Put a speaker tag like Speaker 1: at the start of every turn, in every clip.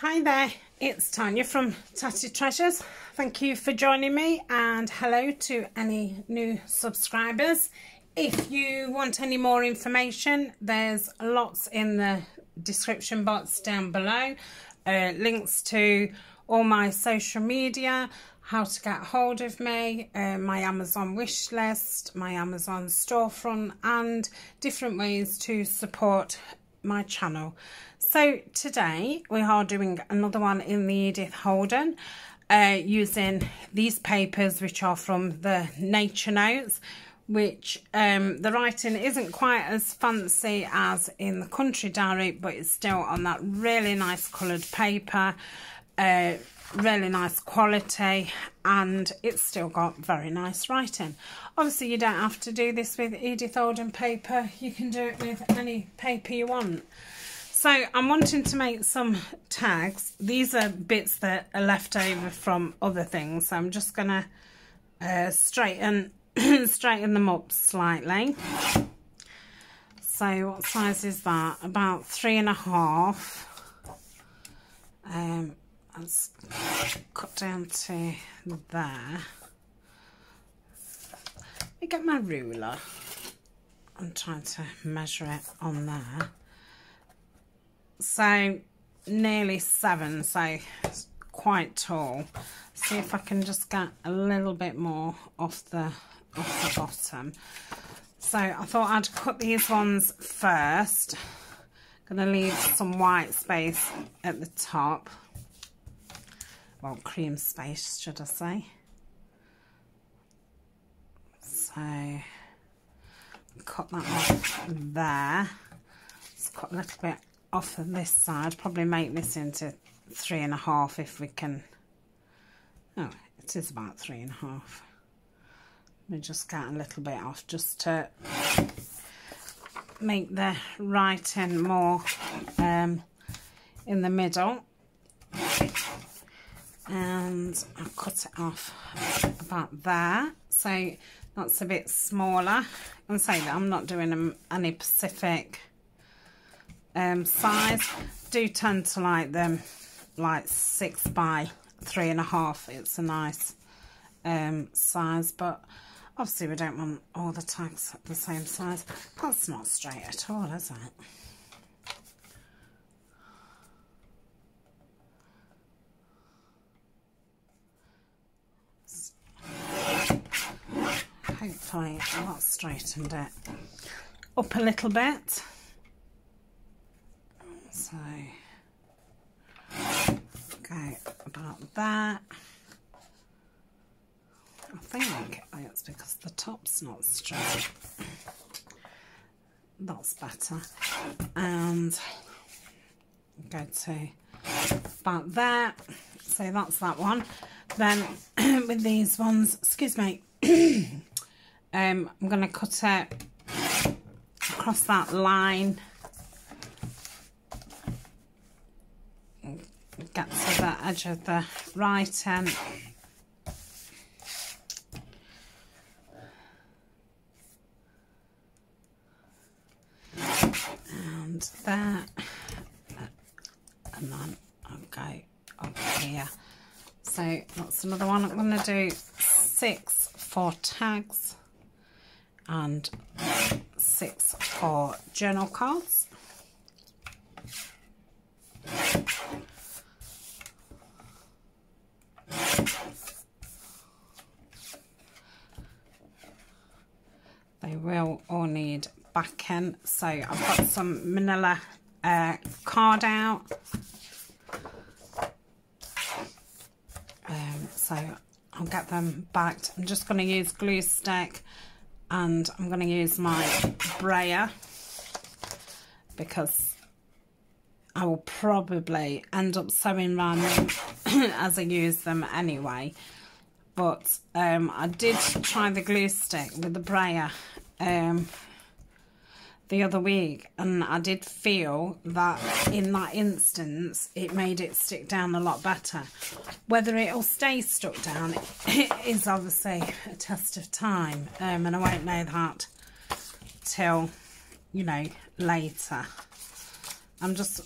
Speaker 1: Hi there, it's Tania from Tatty Treasures. Thank you for joining me, and hello to any new subscribers. If you want any more information, there's lots in the description box down below. Links to all my social media, how to get hold of me, my Amazon wish list, my Amazon storefront, and different ways to support my channel. So today we are doing another one in the Edith Holden using these papers, which are from the Nature Notes, which the writing isn't quite as fancy as in the Country Diary, but it's still on that really nice coloured paper, really nice quality, and it's still got very nice writing. Obviously you don't have to do this with Edith Holden paper, you can do it with any paper you want. So I'm wanting to make some tags. These are bits that are left over from other things, so I'm just gonna straighten them up slightly. So what size is that? About 3.5. Let's cut down to there. Let me get my ruler. I'm trying to measure it on there. So nearly 7, so it's quite tall. See if I can just get a little bit more off the bottom. So I thought I'd cut these ones first. Gonna leave some white space at the top. Well, cream space, should I say. So cut that off there. Let's cut a little bit off of this side. Probably make this into 3.5 if we can. Oh, it is about 3.5. Let me just get a little bit off just to make the writing more in the middle. And I'll cut it off about there, so that's a bit smaller. And say that I'm not doing any specific size. Do tend to like them like 6 by 3.5. It's a nice size, but obviously we don't want all the tags the same size. That's not straight at all, is it? Hopefully that straightened it up a little bit. So go about that. I think it's because the top's not straight. That's better. And go to about there. So that's that one. Then with these ones, excuse me, I'm going to cut it across that line. Get to the edge of the writing. And there. And then I'll go over here. So that's another one. I'm going to do 6 for tags and 6 for journal cards. They will all need backing, so I've got some manila card out. So I'll get them backed. I'm just going to use glue stick, and I'm going to use my brayer because I will probably end up sewing around them as I use them anyway. But I did try the glue stick with the brayer the other week, and I did feel that in that instance it made it stick down a lot better. Whether it'll stay stuck down is obviously a test of time, and I won't know that till, you know, later. I'm just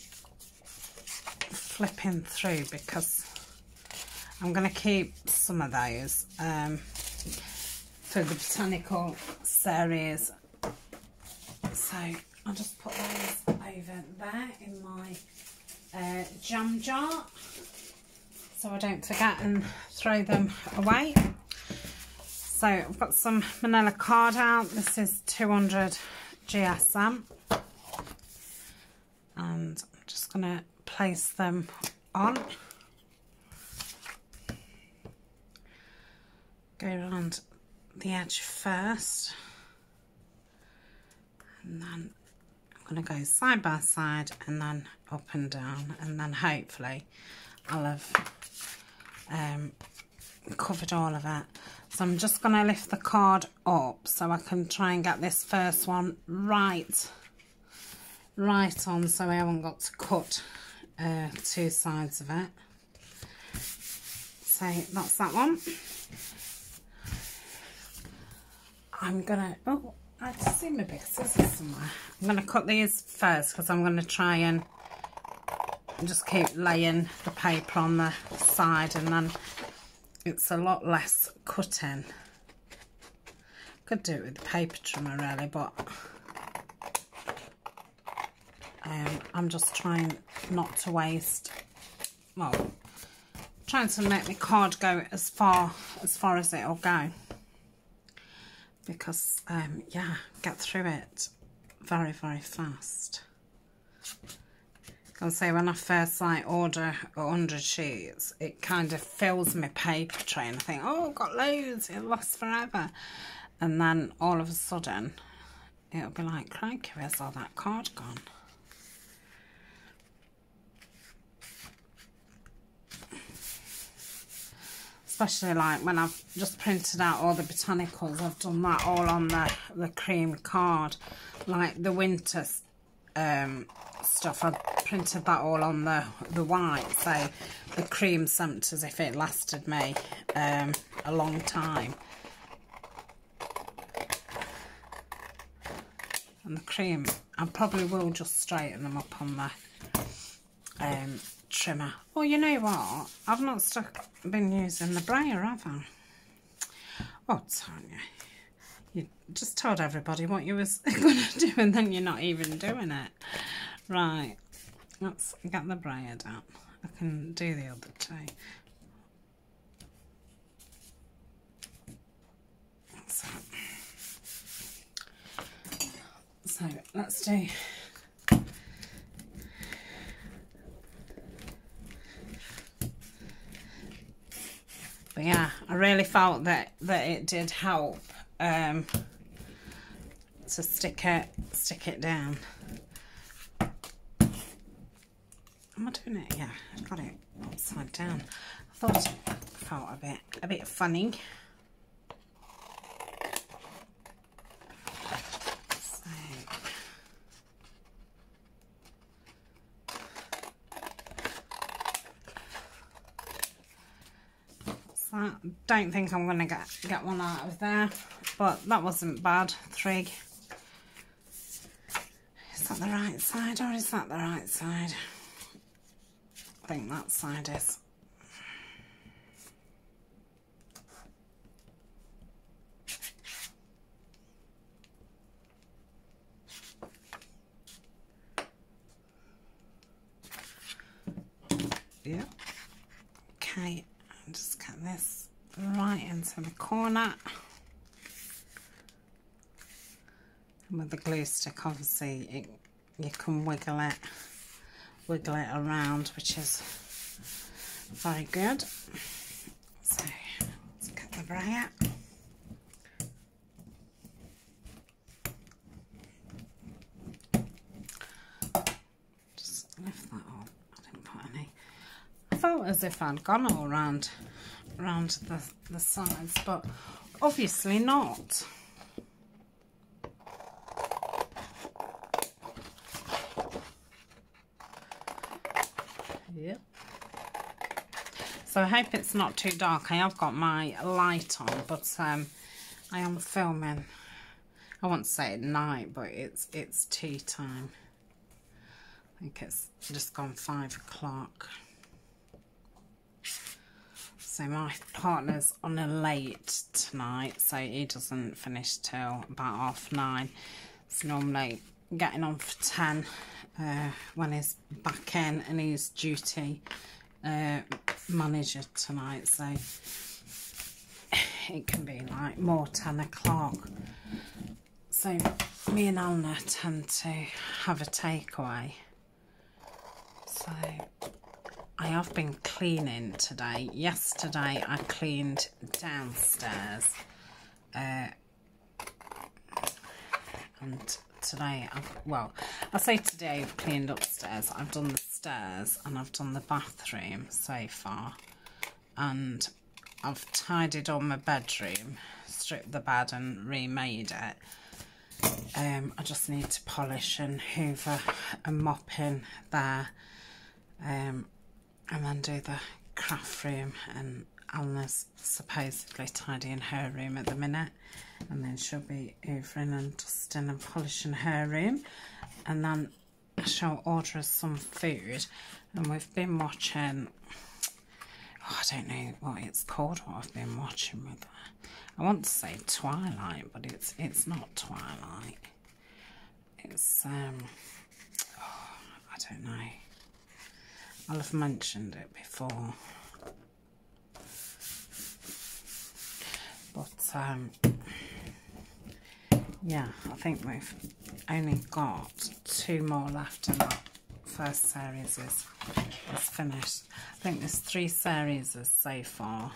Speaker 1: flipping through because I'm going to keep some of those for the botanical series. So I'll just put those over there in my jam jar so I don't forget and throw them away. So I've got some manila card out. This is 200 GSM, and I'm just going to place them on. Go around the edge first, and then I'm going to go side by side and then up and down, and then hopefully I'll have covered all of it. So I'm just going to lift the card up so I can try and get this first one right on, so I haven't got to cut two sides of it. So that's that one. I'm gonna, oh, I just see my big scissors somewhere. I'm gonna cut these first because I'm gonna try and just keep laying the paper on the side, and then it's a lot less cutting. Could do it with the paper trimmer really, but I'm just trying not to waste, well, trying to make my card go as far as it'll go, because yeah, get through it very fast. I can say when I first like order 100 sheets, it kind of fills my paper tray and I think, oh, I've got loads, it'll last forever, and then all of a sudden it'll be like, crikey, where's all that card gone? Especially like when I've just printed out all the botanicals, I've done that all on the cream card, like the winter stuff, I've printed that all on the white, so the cream seemed as if it lasted me a long time. And the cream, I probably will just straighten them up on the trimmer. Well, you know what? I've not been using the brayer, have I? Oh, Tania, you just told everybody what you was going to do and then you're not even doing it. Right, let's get the brayer down. I can do the other two. So let's do but yeah, I really felt that it did help to stick it down. Am I doing it? Yeah, I've got it upside down. I thought it felt a bit funny. I don't think I'm going to get one out of there, but that wasn't bad. 3. Is that the right side or is that the right side? I think that side is. Yeah. Okay. Just get this right into the corner, and with the glue stick obviously you can wiggle it around, which is very good. So let's get the brayer. Just lift that up. I didn't put any. I felt as if I'd gone all round the sides, but obviously not. Yep. So I hope it's not too dark. I have got my light on, but I am filming. I won't say at night, but it's tea time. I think it's just gone 5 o'clock. So my partner's on a late tonight, so he doesn't finish till about 9:30. It's normally getting on for 10 when he's back in, and he's duty manager tonight, so it can be like more 10 o'clock. So me and Alna tend to have a takeaway. So I have been cleaning today. Yesterday I cleaned downstairs, and today I say today I've cleaned upstairs. I've done the stairs and I've done the bathroom so far, and I've tidied on my bedroom, stripped the bed and remade it. I just need to polish and hoover and mop in there, and then do the craft room, and Alna's supposedly tidying her room at the minute, and then she'll be hoovering and dusting and polishing her room, and then I shall order us some food. And we've been watching, I don't know what it's called, what I've been watching with her. I want to say Twilight, but it's not Twilight. It's I don't know. I'll have mentioned it before. But yeah, I think we've only got 2 more left, and that first series is finished. I think there's 3 series so far.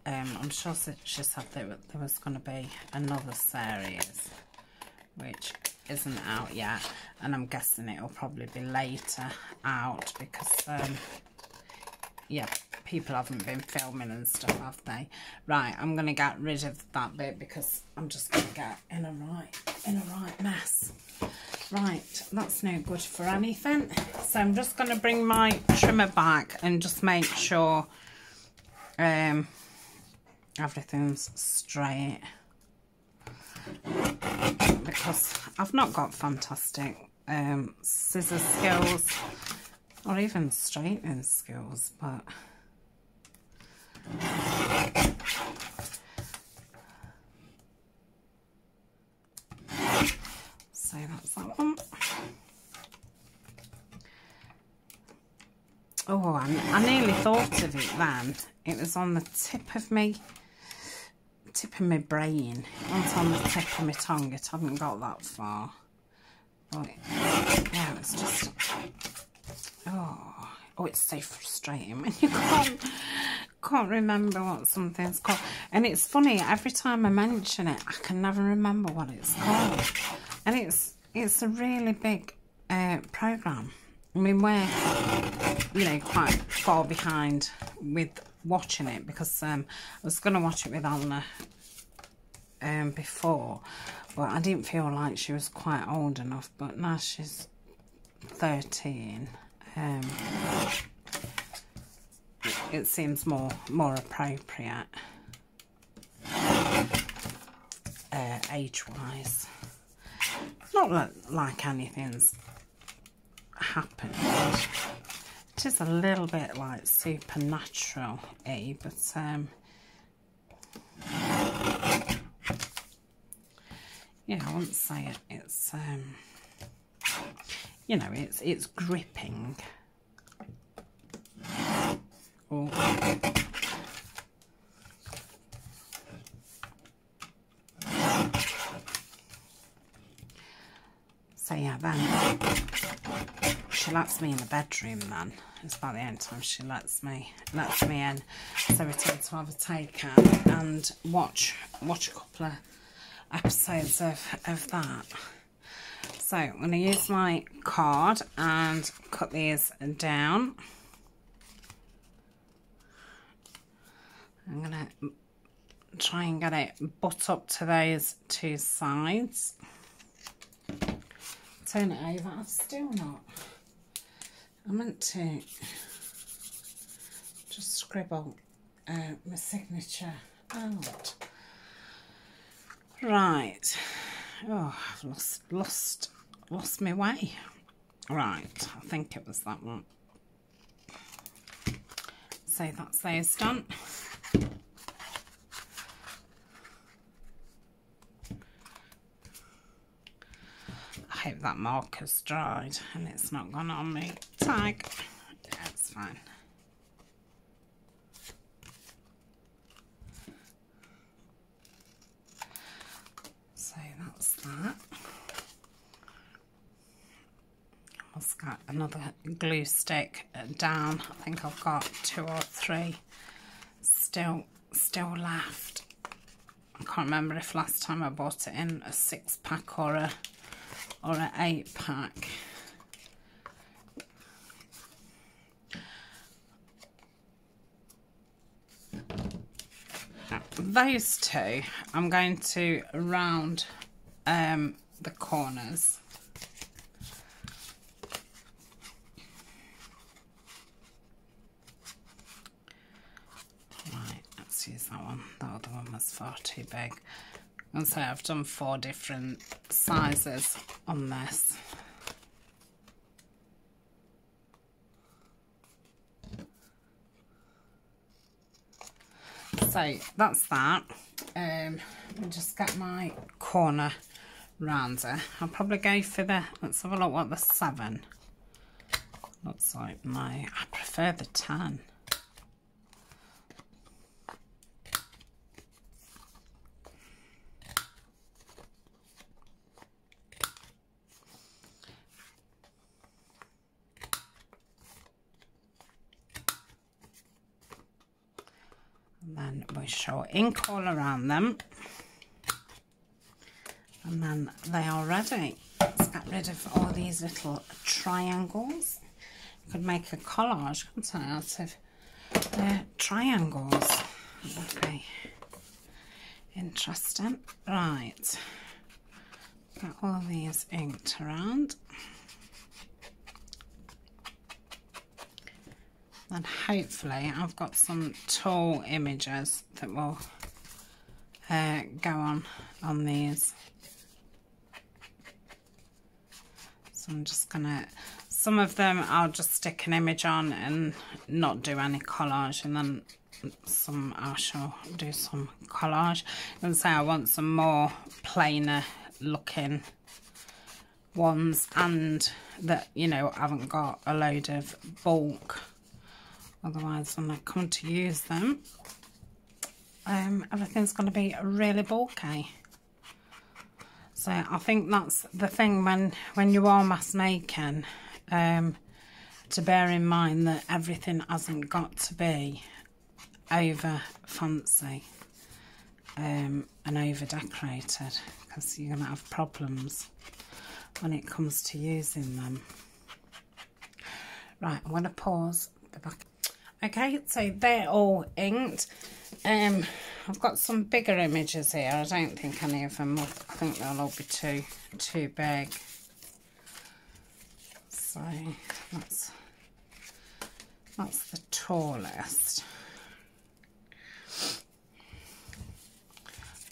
Speaker 1: I'm sure she said that there was going to be another series which isn't out yet, and I'm guessing it'll probably be later out because yeah, people haven't been filming and stuff, have they? Right, I'm going to get rid of that bit because I'm just going to get in a right mess. Right, that's no good for anything. So I'm just going to bring my trimmer back and just make sure everything's straight, because I've not got fantastic scissor skills or even straightening skills, but so that's that one. Oh, I nearly thought of it then. It was on the tip of my brain. It wasn't on the tip of my tongue. It hadn't got that far. But yeah, it's just, oh, it's so frustrating when you can't remember what something's called. And it's funny, every time I mention it, I can never remember what it's called. And it's a really big program. I mean, we're, you know, quite far behind with watching it, because I was going to watch it with Alna before, but I didn't feel like she was quite old enough. But now she's 13, it seems more appropriate age-wise. Not like anything's happened. It is a little bit like supernatural-y, but yeah, I wouldn't say it. It's you know, it's gripping. Oh. So yeah, then she lets me in the bedroom then. It's about the only time she lets me in. So we tend to have a takeout and watch a couple of episodes of that. So I'm going to use my card and cut these down. I'm going to try and get it butt up to those 2 sides. Turn it over. I've still not. I meant to just scribble my signature out. Right. Oh, I've lost my way. Right. I think it was that one. so that's those done. I hope that marker's dried and it's not gone on me tag. Yeah, it's fine. So that's that. I've got another glue stick down. I think I've got 2 or 3 still left. I can't remember if last time I bought it in a 6-pack or a 8-pack. Those 2, I'm going to round the corners. Right, let's use that one. The other one was far too big. And so I've done 4 different sizes on this. So that's that. Let me just get my corner rounder. I'll probably go for the, let's have a look what the 7 looks like. I prefer the 10. And then we show ink all around them, and then they are ready. Let's get rid of all these little triangles. You could make a collage, couldn't I, out of triangles. That would be interesting. Right, get all these inked around. And hopefully I've got some tall images that will go on these. So I'm just gonna, some of them I'll just stick an image on and not do any collage, and then some I shall do some collage. And say I want some more plainer looking ones, and that, you know, I haven't got a load of bulk. Otherwise, when I come to use them, everything's going to be really bulky. So I think that's the thing when you are mass making, to bear in mind that everything hasn't got to be over fancy and over decorated, because you're going to have problems when it comes to using them. Right, I'm going to pause the back. Okay, so they're all inked. I've got some bigger images here. I don't think any of them will, I think they'll all be too big. So that's the tallest.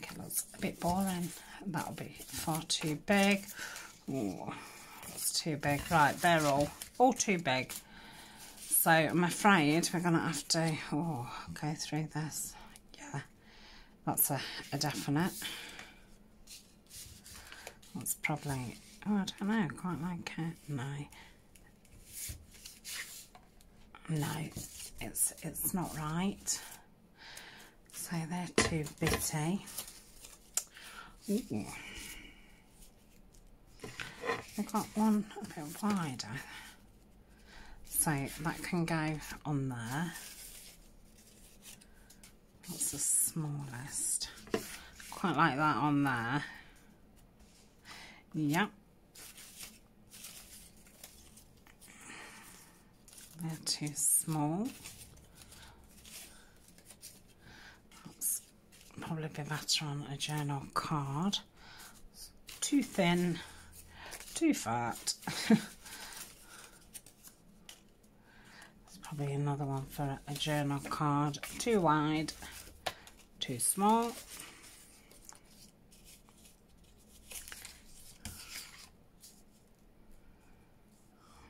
Speaker 1: Okay, that's a bit boring. That'll be far too big. Oh, that's too big. Right, they're all too big. So I'm afraid we're going to have to go through this. Yeah, that's a definite. That's probably, I don't know, quite like it. No, it's not right. So they're too bitty. Ooh. I've got one a bit wider. So that can go on there. That's the smallest. Quite like that on there. Yep. They're too small. That's probably be better on a journal card. Too thin, too fat. Probably another one for a journal card. Too wide, too small.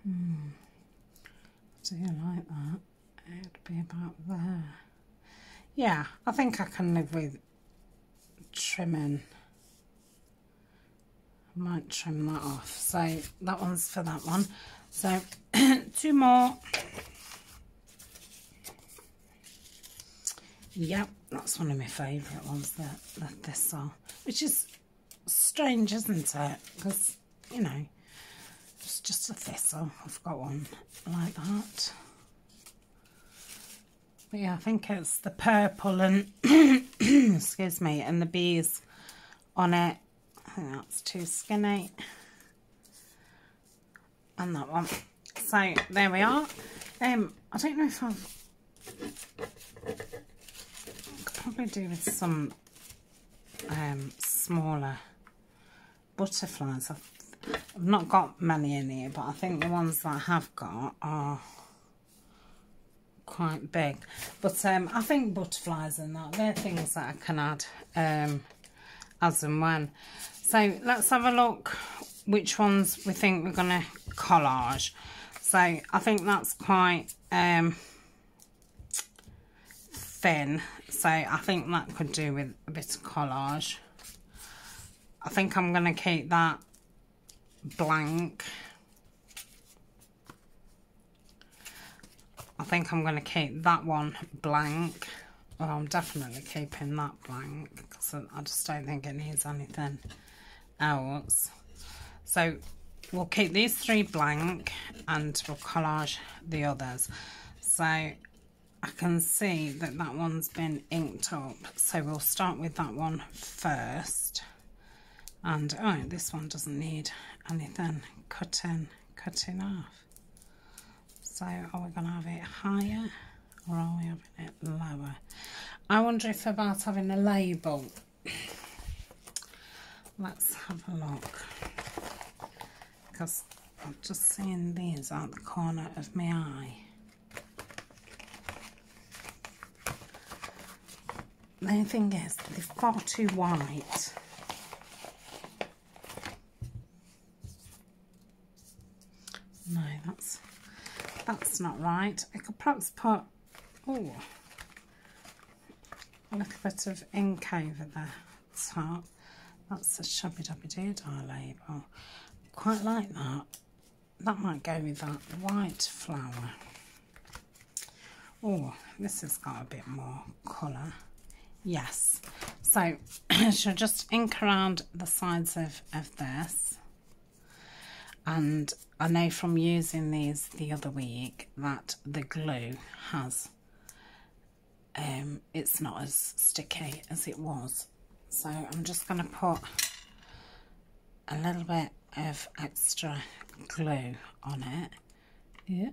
Speaker 1: Do you like that? it'd be about there. Yeah, I think I can live with trimming. I might trim that off. So that one's for that one. So 2 more. Yep, that's one of my favourite ones, the thistle, which is strange, isn't it? Because, you know, it's just a thistle. I've got one like that. But yeah, I think it's the purple and, excuse me, and the bees on it. I think that's too skinny. And that one. So, there we are. I don't know if I've... probably do with some smaller butterflies. I've not got many in here, but I think the ones that I have got are quite big. But I think butterflies and that, they're things that I can add as and when. So let's have a look which ones we think we're going to collage. So I think that's quite thin, so I think that could do with a bit of collage. I think I'm going to keep that blank. I think I'm going to keep that one blank. Well, I'm definitely keeping that blank because I just don't think it needs anything else. So we'll keep these 3 blank and we'll collage the others. So I can see that that one's been inked up, so we'll start with that one first. And oh, this one doesn't need anything cutting off. So are we going to have it higher or are we having it lower? I wonder if about having a label. Let's have a look, because I'm just seeing these out the corner of my eye. The only thing is, they're far too white. No, that's not right. I could perhaps put a little bit of ink over the top. That's a shabby dabby doodah label. Quite like that. That might go with that white flower. Oh, this has got a bit more colour. Yes, so I shall just ink around the sides of this, and I know from using these the other week that the glue has it's not as sticky as it was, so I'm just going to put a little bit of extra glue on it, yeah,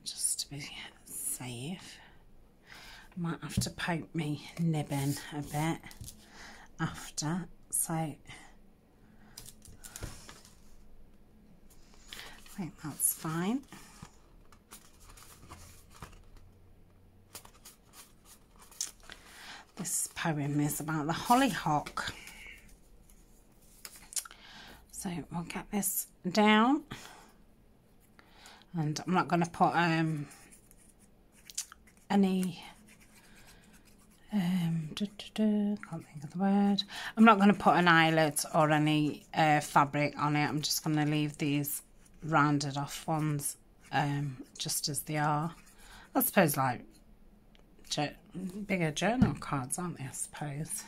Speaker 1: just to be safe. Might have to poke me nib in a bit after, so I think that's fine. This poem is about the hollyhock, so we'll get this down, and I'm not going to put any can't think of the word. I'm not going to put an eyelet or any fabric on it. I'm just going to leave these rounded off ones just as they are. I suppose like bigger journal cards, aren't they, I suppose.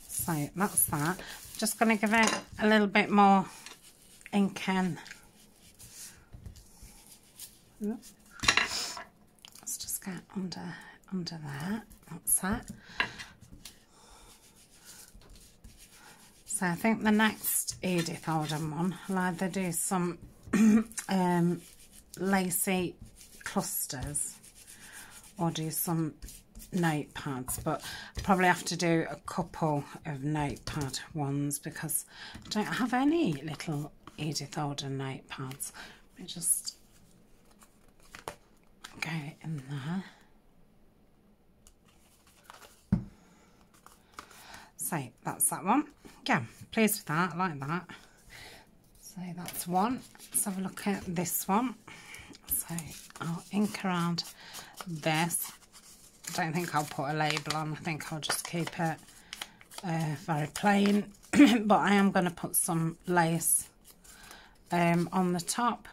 Speaker 1: So that's that. Just going to give it a little bit more ink in. Let's just get under there. That's that. So I think the next Edith Holden one, I'll either do some lacy clusters or do some notepads, but I probably have to do a couple of notepad ones because I don't have any little Edith Holden notepads. Let me just go in there. So that's that one. yeah, pleased with that. I like that. So that's one. Let's have a look at this one. So I'll ink around this. I don't think I'll put a label on. I think I'll just keep it very plain. But I am going to put some lace on the top.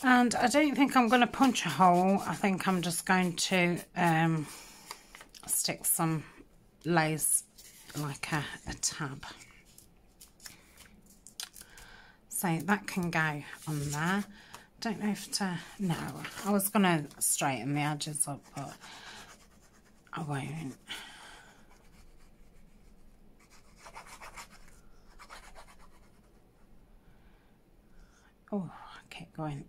Speaker 1: And I don't think I'm going to punch a hole. I think I'm just going to stick some lace like a tab. So that can go on there. Don't know if to... No, I was going to straighten the edges up, but I won't. Oh, I keep going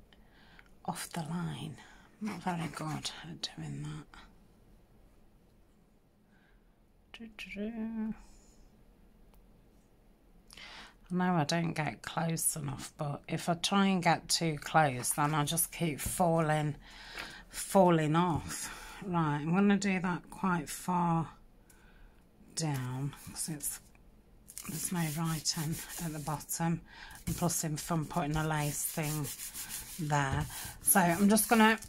Speaker 1: off the line. I'm not very good at doing that. I know I don't get close enough, but if I try and get too close, then I just keep falling off. Right, I'm going to do that quite far down because there's no writing at the bottom, and plus if I'm putting a lace thing there. So I'm just going to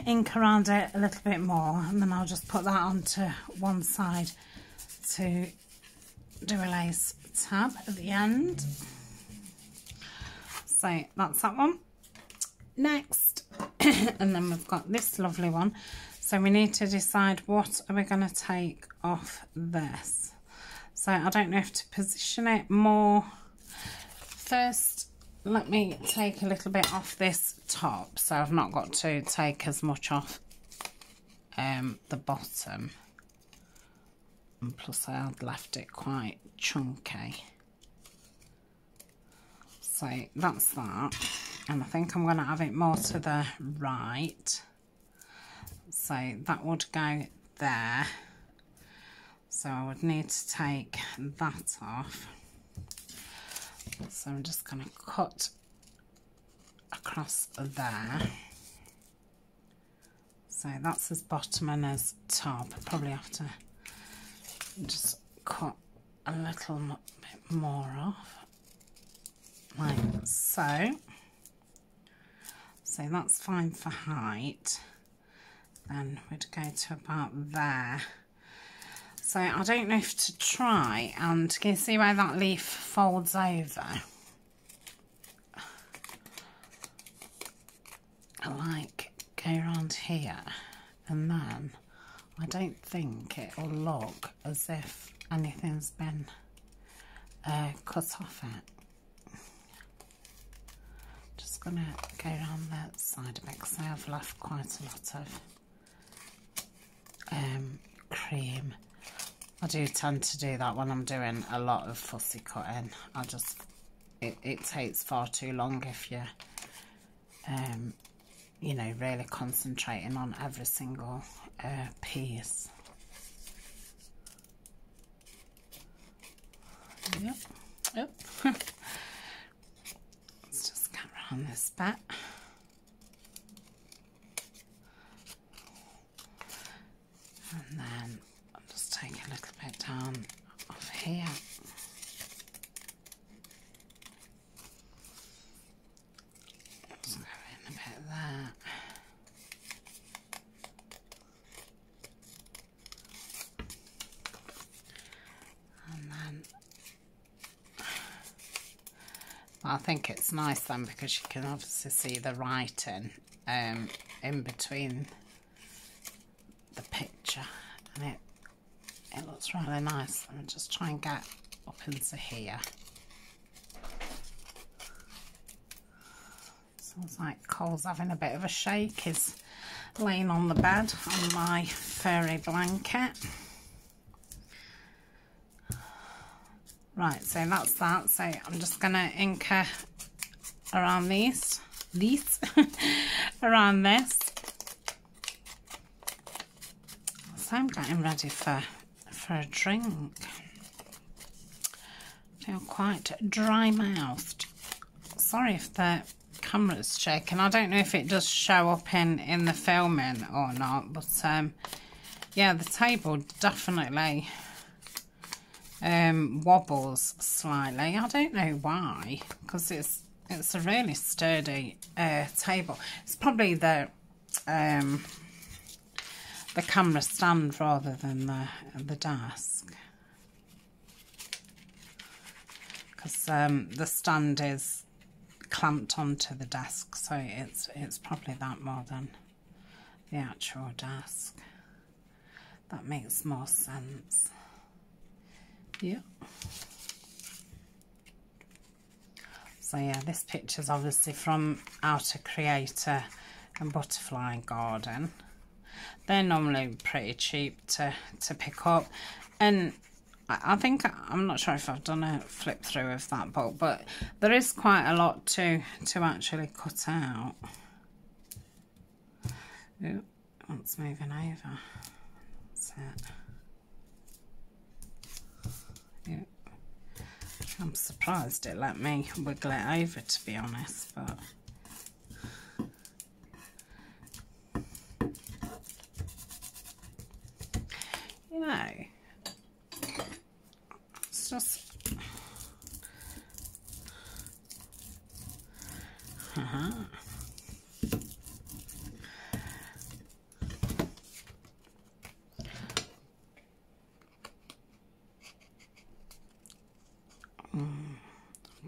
Speaker 1: ink around it a little bit more, and then I'll just put that onto one side to do a lace tab at the end. So that's that one. Next, and then we've got this lovely one. So we need to decide what are we going to take off this. So I don't know if to position it more. First, let me take a little bit off this top, so I've not got to take as much off the bottom. And plus I had left it quite chunky. So that's that. And I think I'm going to have it more to the right. So that would go there. So I would need to take that off. So I'm just going to cut across there. So that's as bottom and as top. I probably have to just cut a little bit more off, like so. So that's fine for height. Then we'd go to about there. So I don't know if to try, and can you see where that leaf folds over? I like go around here, and then I don't think it will look as if anything's been cut off it. Just going to go around that side a bit because I have left quite a lot of cream. I do tend to do that when I'm doing a lot of fussy cutting. It takes far too long if you're you know, really concentrating on every single piece. Yep. Let's just get around this bit. And then I'll just take a little bit down off here. Just go in a bit there. I think it's nice then because you can obviously see the writing in between the picture, and it looks really nice. Let me just try and get up into here. Sounds like Cole's having a bit of a shake. He's laying on the bed on my furry blanket. Right, so that's that. So I'm just going to ink around these around this. So I'm getting ready for a drink. I feel quite dry mouthed. Sorry if the camera's shaking. I don't know if it does show up in the filming or not, but yeah, the table definitely wobbles slightly. I don't know why, because it's a really sturdy table. It's probably the camera stand rather than the desk, because the stand is clamped onto the desk, so it's probably that more than the actual desk. That makes more sense. Yeah. So yeah, this picture's obviously from How to Create a Butterfly Garden. They're normally pretty cheap to pick up, and I think, I'm not sure if I've done a flip through of that book, but there is quite a lot to actually cut out. Ooh, it's moving over. That's it. Yeah. I'm surprised it let me wiggle it over, to be honest, but you know, it's just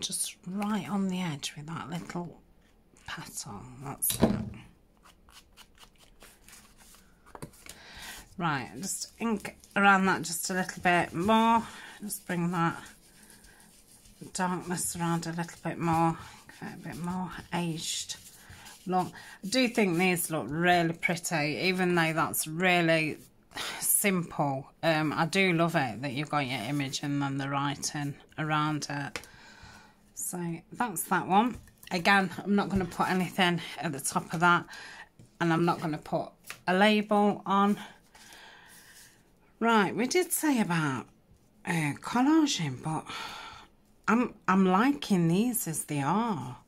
Speaker 1: just right on the edge with that little petal. That's it. Right, just ink around that just a little bit more. Just bring that darkness around a little bit more. Give it a bit more aged look. I do think these look really pretty, even though that's really simple. I do love it that you've got your image and then the writing around it. So that's that one. Again, I'm not going to put anything at the top of that, and I'm not going to put a label on. Right, we did say about collaging, but I'm liking these as they are,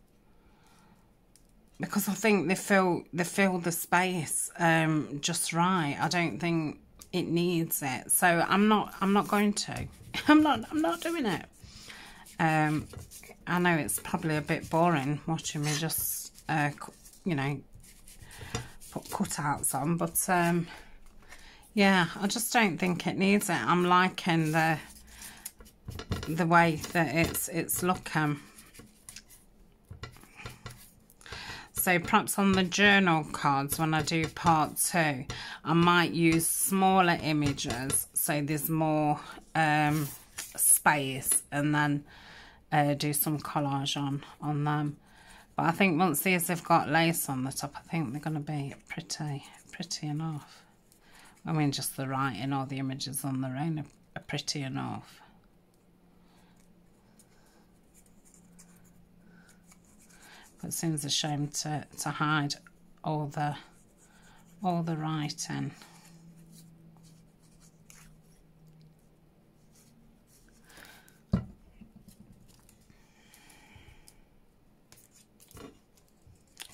Speaker 1: because I think they fill the space just right. I don't think it needs it, so I'm not going to. I'm not doing it. I know it's probably a bit boring watching me just you know, put cutouts on, but yeah, I just don't think it needs it. I'm liking the way that it's looking. So perhaps on the journal cards, when I do part 2, I might use smaller images so there's more space, and then do some collage on them. But I think once these have got lace on the top, I think they're going to be pretty enough. I mean, just the writing or the images on their own are pretty enough. But it seems a shame to hide all the writing. I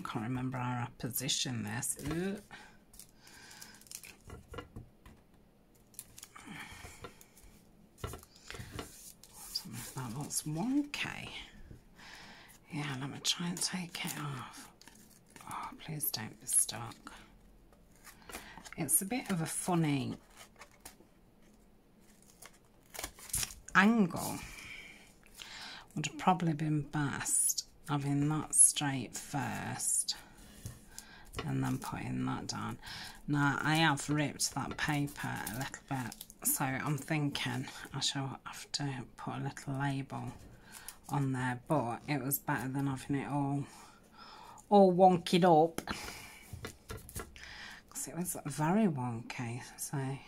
Speaker 1: can't remember how I position this. Ugh. That looks wonky. Yeah, let me try and take it off. Oh, please don't be stuck. It's a bit of a funny angle. Would have probably been best having that straight first and then putting that down. Now, I have ripped that paper a little bit, so I'm thinking I shall have to put a little label on there, but it was better than having it all wonkied up, because it was very wonky. So my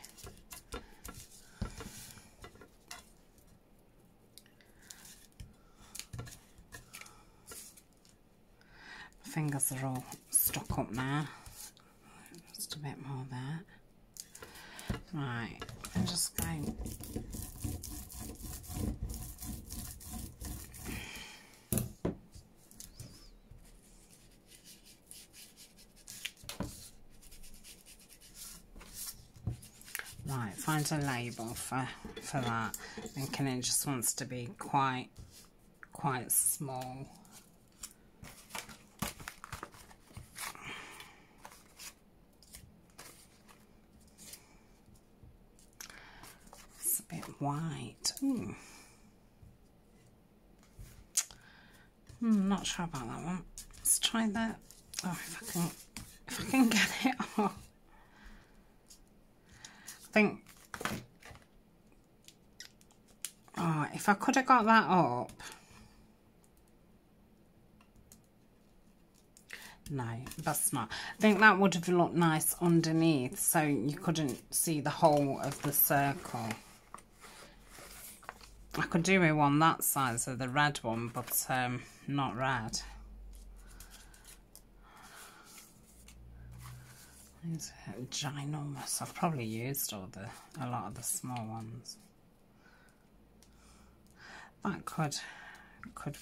Speaker 1: fingers are all stuck up now. Just a bit more there. Right, I'm just going. Right, Right, find a label for that. Thinking it just wants to be quite small. It's a bit white. Ooh. Not sure about that one. Let's try that. Oh, if I can get it off. I think, oh, if I could have got that up. No, that's not. I think that would have looked nice underneath, so you couldn't see the whole of the circle. I could do with one that size of the red one, but not red. These are ginormous. I've probably used a lot of the small ones. That could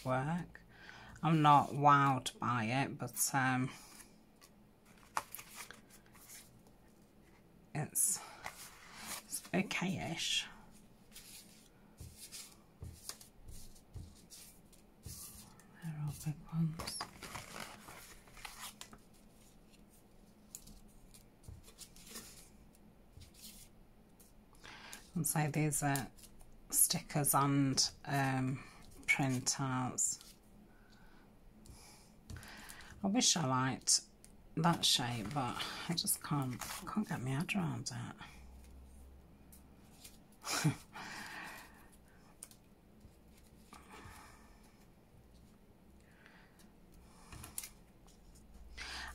Speaker 1: work. I'm not wowed by it, but it's okay-ish. They're all big ones. And so these are stickers and printouts. I wish I liked that shape, but I just can't get my head around it.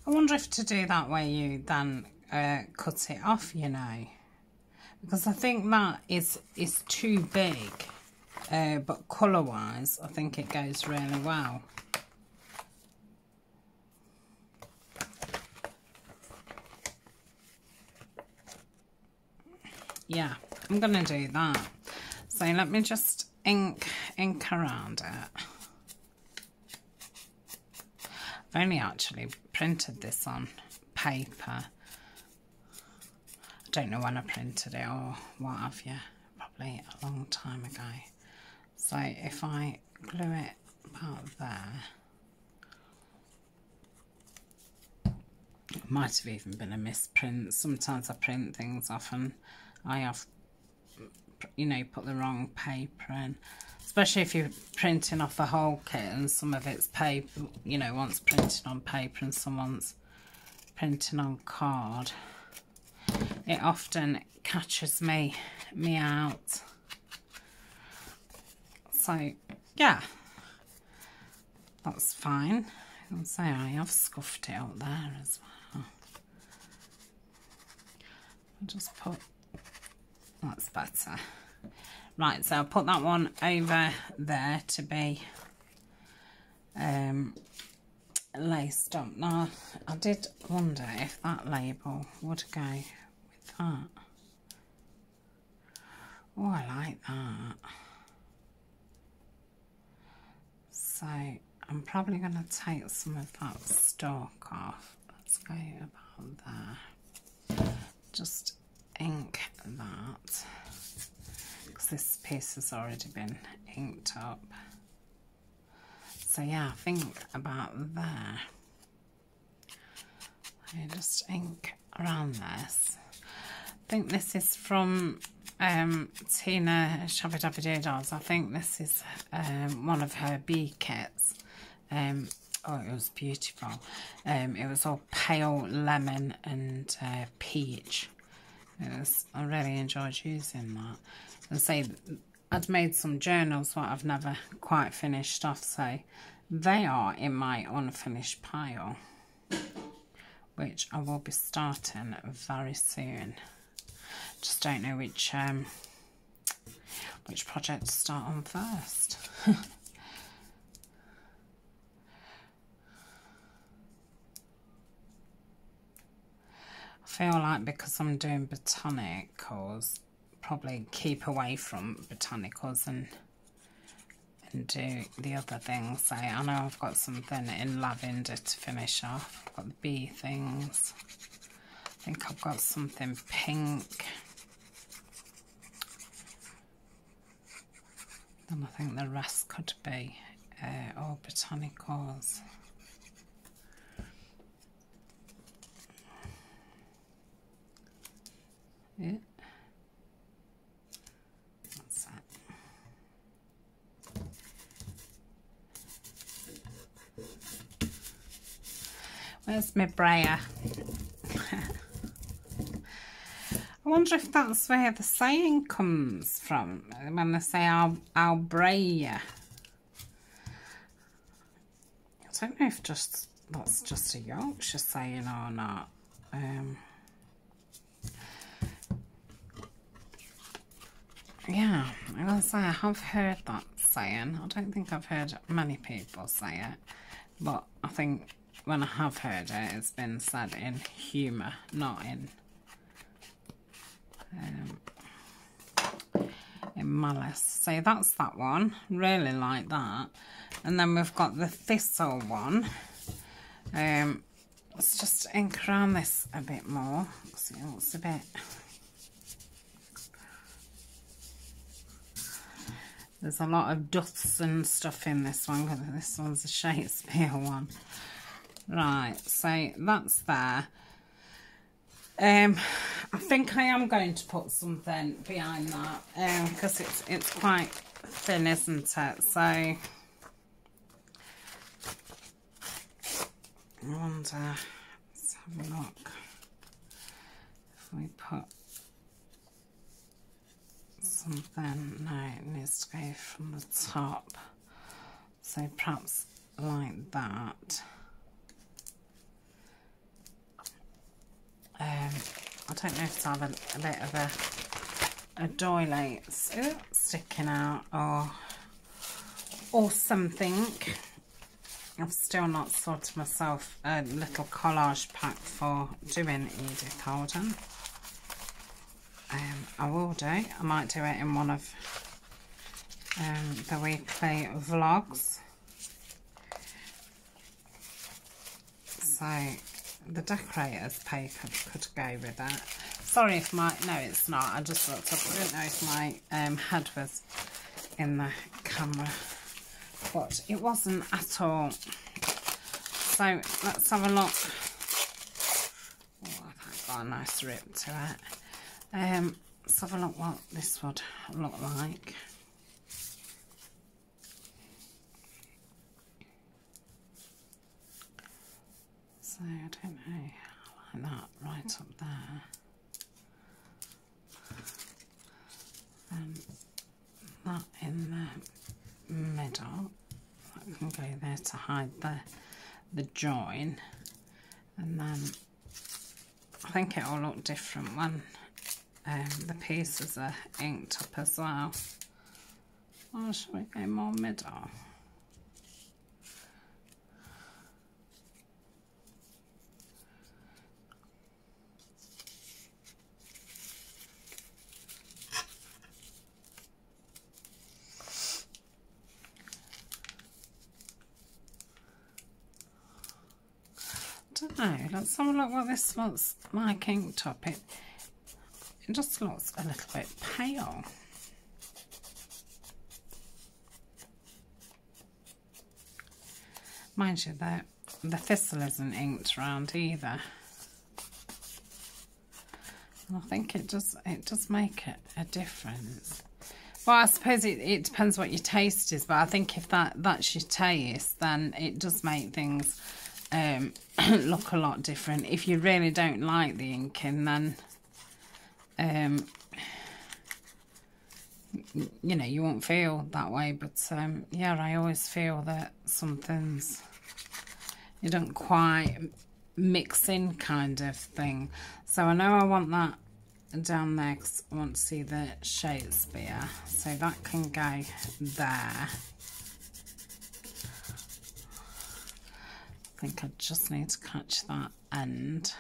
Speaker 1: I wonder if to do that way you then cut it off, you know, because I think that is too big, but colour wise I think it goes really well. Yeah, I'm gonna do that. So let me just ink around it. I've only actually printed this on paper. I don't know when I printed it or what have you, probably a long time ago. So if I glue it about there, it might have even been a misprint. Sometimes I print things off and I have, you know, put the wrong paper in. Especially if you're printing off a whole kit and some of it's paper, you know, one's printed on paper and someone's printing on card. It often catches me out. So, yeah, that's fine. And so I have scuffed it up there as well. I'll just put, that's better. Right, so I'll put that one over there to be laced up. Now, I did wonder if that label would go with that. Oh, I like that. So, I'm probably going to take some of that stalk off. Let's go about there. Just ink that. This piece has already been inked up. So yeah, I think about there. I just ink around this. I think this is from Tina Shabby Dabby Doodles. I think this is one of her bee kits. Oh, it was beautiful. It was all pale lemon and peach. I really enjoyed using that. And say I'd made some journals what I've never quite finished off, so they are in my unfinished pile, which I will be starting very soon. Just don't know which project to start on first. I feel like because I'm doing botanicals, probably keep away from botanicals and do the other things. So I know I've got something in lavender to finish off. I've got the bee things. I think I've got something pink. And I think the rest could be all botanicals. Yeah. That's it. Where's my brayer? I wonder if that's where the saying comes from, when they say I'll bray you. I don't know if that's just a Yorkshire saying or not. Yeah, I gotta say, I have heard that saying. I don't think I've heard many people say it, but I think when I have heard it, it's been said in humour, not in malice. So that's that one. Really like that. And then we've got the thistle one. Let's just ink around this a bit more because it looks a bit... There's a lot of dust and stuff in this one. This one's a Shakespeare one. Right, so that's there. I think I am going to put something behind that because it's quite thin, isn't it? So I wonder, let's have a look if we put something. No, it needs to go from the top, so perhaps like that. I don't know if to have a bit of a doily sticking out or something. I've still not sorted myself a little collage pack for doing Edith Holden. I will do. I might do it in one of the weekly vlogs. So the decorator's paper could go with that. Sorry if no, it's not. I just looked up. I didn't know if my head was in the camera, but it wasn't at all. So let's have a look. Oh, I've got a nice rip to it. Let's have a look what this would look like. So I don't know, like that right up there. And that in the middle. That can go there to hide the join. And then I think it'll look different when the pieces are inked up as well. Or should we go more middle? I don't know, let's have a look what this looks like inked up. It just looks a little bit pale. Mind you, the thistle isn't inked around either. And I think it does make a difference. Well, I suppose it depends what your taste is, but I think if that's your taste, then it does make things look a lot different. If you really don't like the inking, then you know, you won't feel that way. But yeah, I always feel that some things you don't quite mix in, kind of thing. So I know I want that down there because I want to see the Shakespeare, so that can go there. I think I just need to catch that end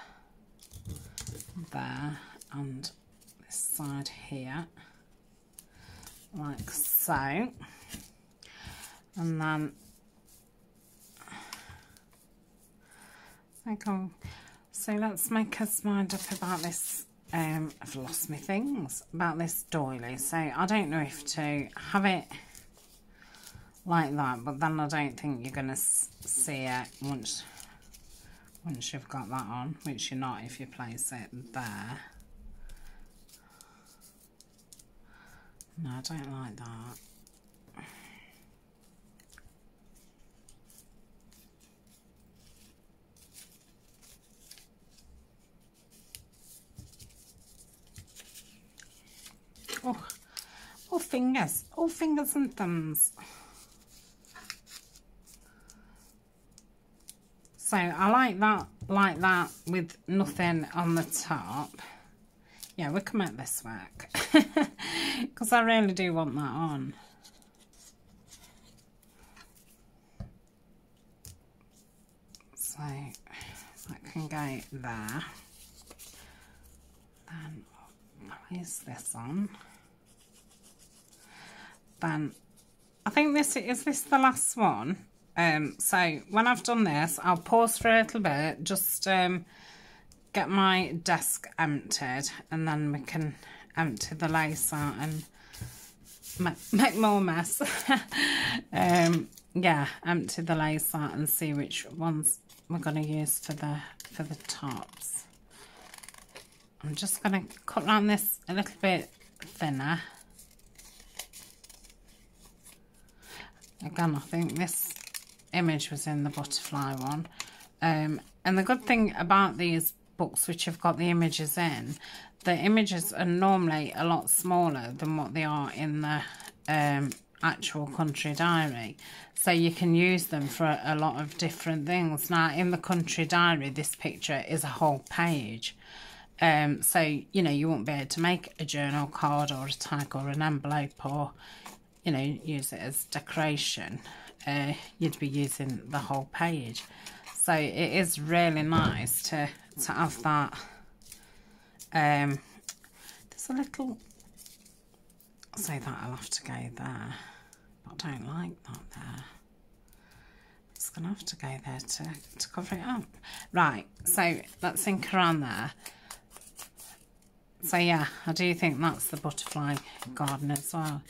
Speaker 1: there and this side here, like so. And then I think so let's make us mind up about this. I've lost my things about this doily, so I don't know if to have it like that, but then I don't think you're going to see it once you've got that on, which you're not if you place it there. No, I don't like that. Oh, fingers. Oh, fingers and thumbs. So I like that with nothing on the top. Yeah, we can make this work. Because I really do want that on. So that can go there. Then place this on. Then I think this is the last one. So when I've done this, I'll pause for a little bit, just get my desk emptied, and then we can empty the lace out and make more mess. Yeah, empty the lace out and see which ones we're going to use for the tops. I'm just going to cut around this a little bit thinner. Again, I think this image was in the butterfly one. And the good thing about these books which have got the images in, the images are normally a lot smaller than what they are in the actual country diary. So you can use them for a lot of different things. Now, in the country diary, this picture is a whole page. So, you know, you won't be able to make a journal card or a tag or an envelope or, you know, use it as decoration. You'd be using the whole page. So it is really nice to have that. There's a little, so that'll have to go there, but I don't like that there. It's gonna have to go there to cover it up. Right, so let's think around there. So yeah, I do think that's the butterfly garden as well.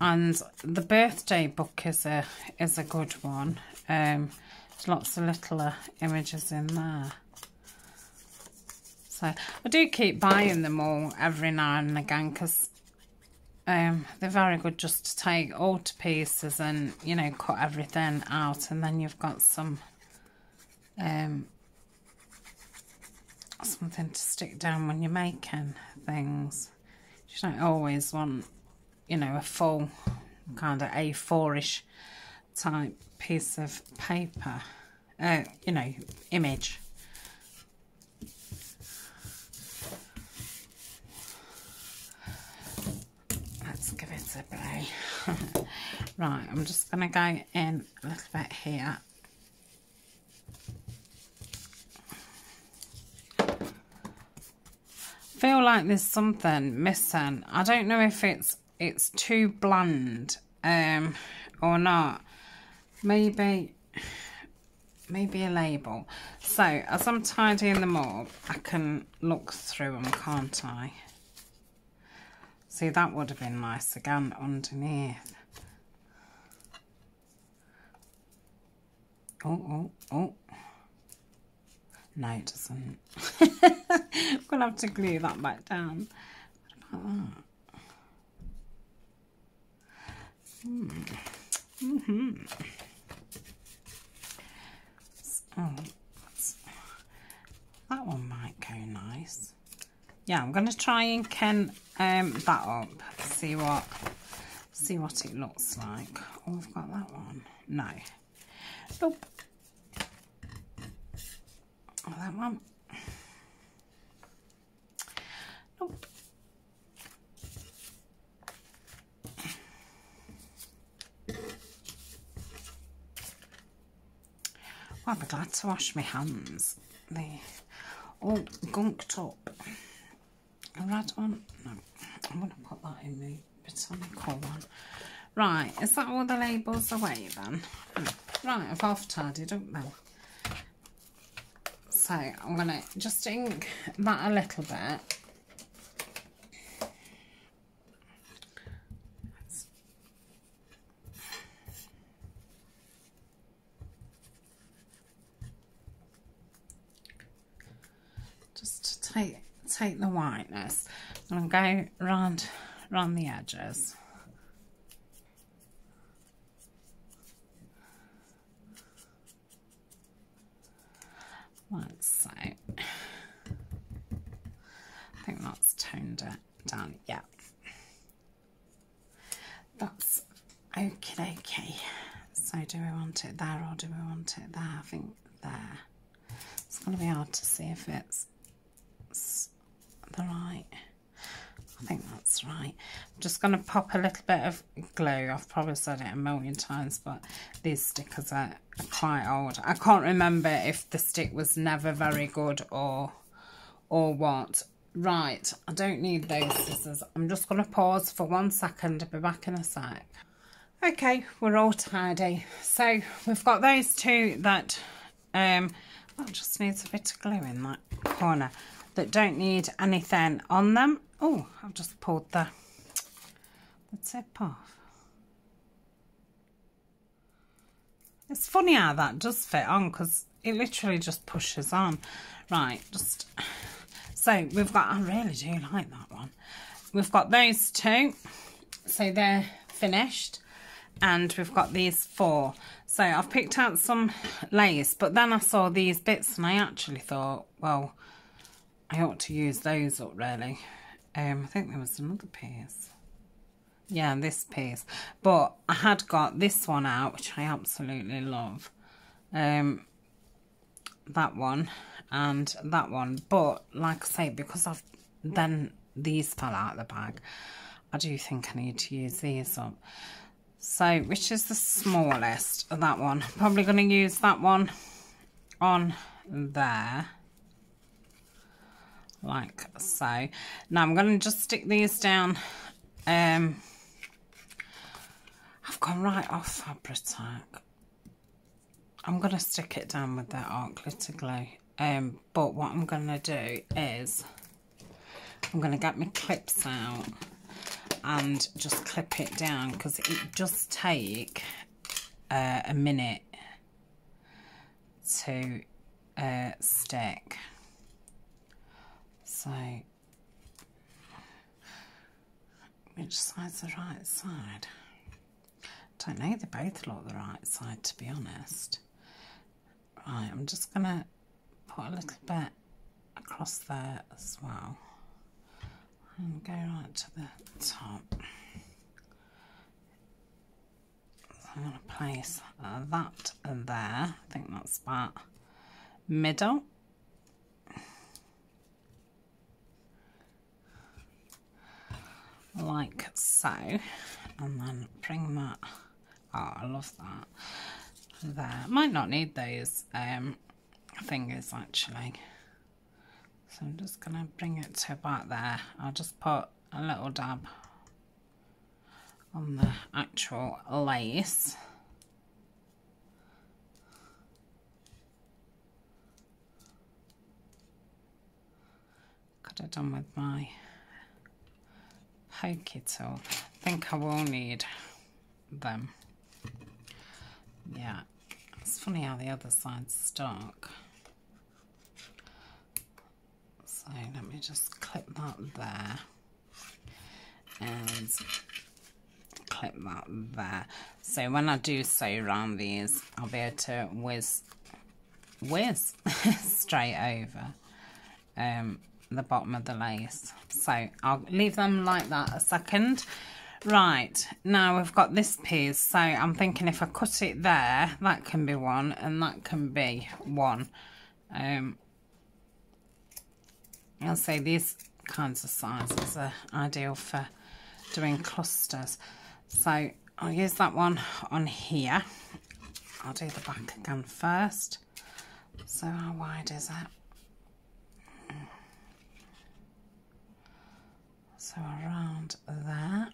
Speaker 1: And the birthday book is a good one. There's lots of little images in there. So I do keep buying them all every now and again, because they're very good just to take all to pieces and, you know, cut everything out, and then you've got some something to stick down when you're making things. You don't always want, you know, a full kind of A4-ish type piece of paper, you know, image. Let's give it a play. Right, I'm just going to go in a little bit here. Feel like there's something missing. I don't know if it's too bland or not. Maybe a label. So as I'm tidying them up, I can look through them, can't I? See, that would have been nice again underneath. Oh. No, it doesn't. I'm going to have to glue that back down. What about that? Oh, that one might go nice. Yeah, I'm going to try and can that up. See what it looks like. Oh, I've got that one. No. Nope. Oh, that one. Nope. I'll be glad to wash my hands. They're all gunked up. A red one? No. I'm going to put that in the botanical one. Right, is that all the labels away then? Right, I've half tidied up now. So I'm going to just ink that a little bit. take the whiteness and go round the edges. Like so. I think that's toned it down. Yeah. That's okay. So do we want it there or do we want it there? I think there. It's going to be hard to see if it's the right. I think that's right. I'm just going to pop a little bit of glue. I've probably said it a million times, but these stickers are quite old. I can't remember if the stick was never very good or what. Right, I don't need those scissors. I'm just going to pause for 1 second. I'll be back in a sec. Okay, we're all tidy. So we've got those two that that just needs a bit of glue in that corner, that don't need anything on them. Oh, I've just pulled the tip off. It's funny how that does fit on, because it literally just pushes on. Right, just so we've got, I really do like that one. We've got those two, so they're finished. And we've got these 4. So I've picked out some lace, but then I saw these bits and I actually thought, well, I ought to use those up really. I think there was another piece. Yeah, this piece. But I had got this one out, which I absolutely love. That one and that one. But like I say, because then these fell out of the bag, I do think I need to use these up. So, which is the smallest of that one? I'm probably going to use that one on there. Like so. Now I'm going to just stick these down. I've gone right off Fabri-Tac. I'm going to stick it down with that art glitter glue. But what I'm going to do is I'm going to get my clips out and just clip it down, because it does take a minute to stick. So which side's the right side? Don't know, they both look the right side, to be honest. Right, I'm just gonna put a little bit across there as well. And go right to the top. So I'm going to place that there. I think that's about middle. Like so. And then bring that. Oh, I love that. There. Might not need those fingers actually. So I'm just going to bring it to about there. I'll just put a little dab on the actual lace. Could have done with my pokey tool. I think I will need them. Yeah, it's funny how the other side's stuck. So let me just clip that there and clip that there. So when I do sew around these, I'll be able to whiz straight over the bottom of the lace. So I'll leave them like that a second. Right, now we've got this piece, so I'm thinking if I cut it there, that can be one and that can be one. I'll say these kinds of sizes are ideal for doing clusters. So I'll use that one on here. I'll do the back again first. So how wide is it? So around there.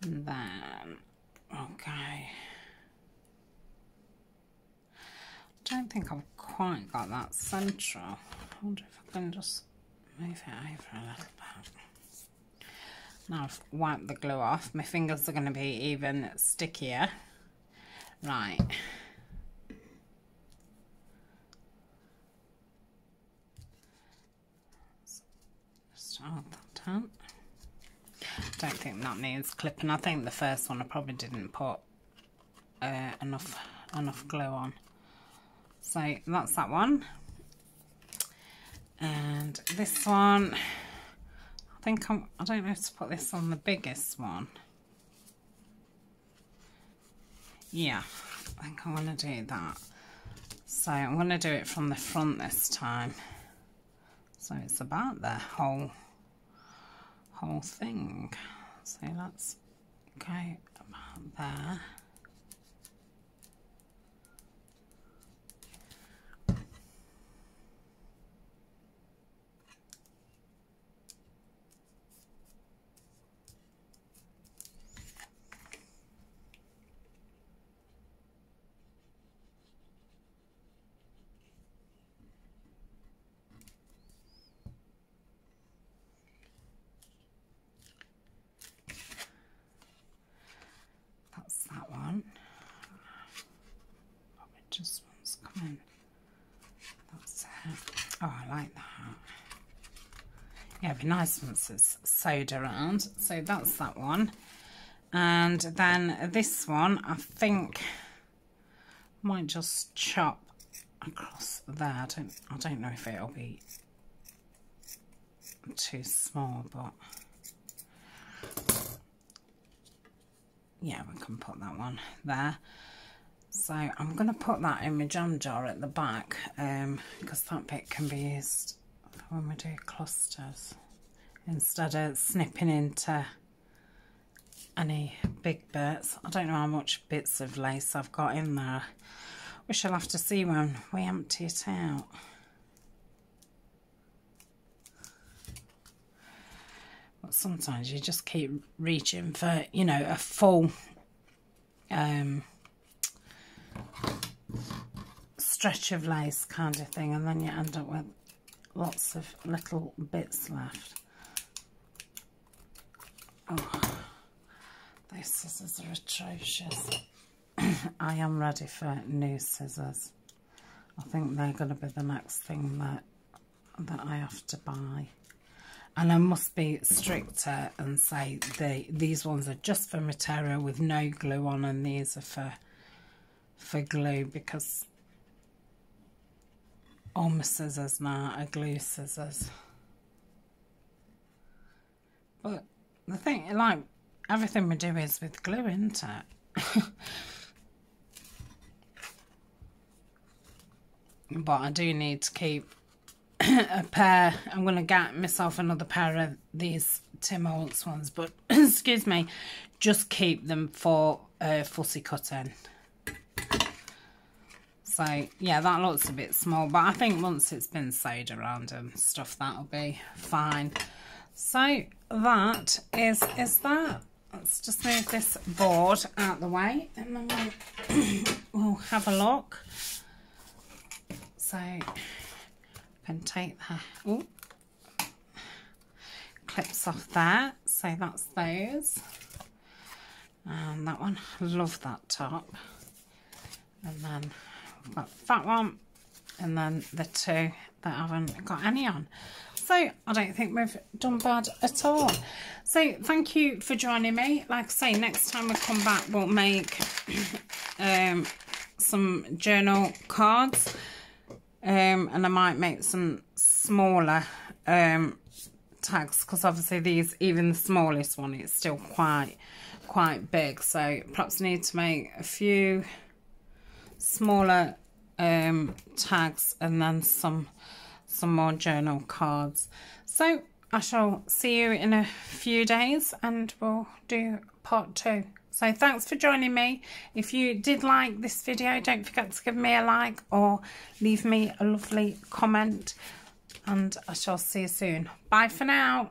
Speaker 1: And then, okay, think I've quite got that central. I wonder if I can just move it over a little bit. Now I've wiped the glue off. My fingers are going to be even stickier. Right. Start that out. Don't think that needs clipping. I think the first one I probably didn't put enough glue on. So that's that one. And this one, I don't know if to put this on the biggest one. Yeah, I think I'm going to do that. So I'm going to do it from the front this time. So it's about the whole thing. So let's go about there. Just one's coming. That's it. Oh, I like that. Yeah, it'd be nice once it's sewed around. So that's that one. And then this one, I think I might just chop across there. I don't know if it'll be too small, but yeah, we can put that one there. So I'm going to put that in my jam jar at the back, because that bit can be used for when we do clusters instead of snipping into any big bits. I don't know how much bits of lace I've got in there. We shall have to see when we empty it out. But sometimes you just keep reaching for, you know, a full stretch of lace kind of thing, and then you end up with lots of little bits left. Oh, those scissors are atrocious. I am ready for new scissors. I think they're going to be the next thing that I have to buy. And I must be stricter and say these ones are just for material with no glue on, and these are for glue, because all my scissors now are glue scissors. But the thing, like, everything we do is with glue, isn't it? But I do need to keep a pair. I'm going to get myself another pair of these Tim Holtz ones, but excuse me, just keep them for fussy cutting. So yeah, that looks a bit small, but I think once it's been sewed around and stuff, that'll be fine. So that is that. Let's just move this board out the way, and then we'll have a look. So can take the clips off there. So that's those, and that one, love that top. And then I've got that one, and then the two that I haven't got any on. So I don't think we've done bad at all. So thank you for joining me. Like I say, next time we come back, we'll make some journal cards, and I might make some smaller tags, because obviously these, even the smallest one, it's still quite big. So perhaps need to make a few smaller tags, and then some more journal cards. So I shall see you in a few days, and we'll do part 2. So thanks for joining me. If you did like this video, don't forget to give me a like or leave me a lovely comment, and I shall see you soon. Bye for now.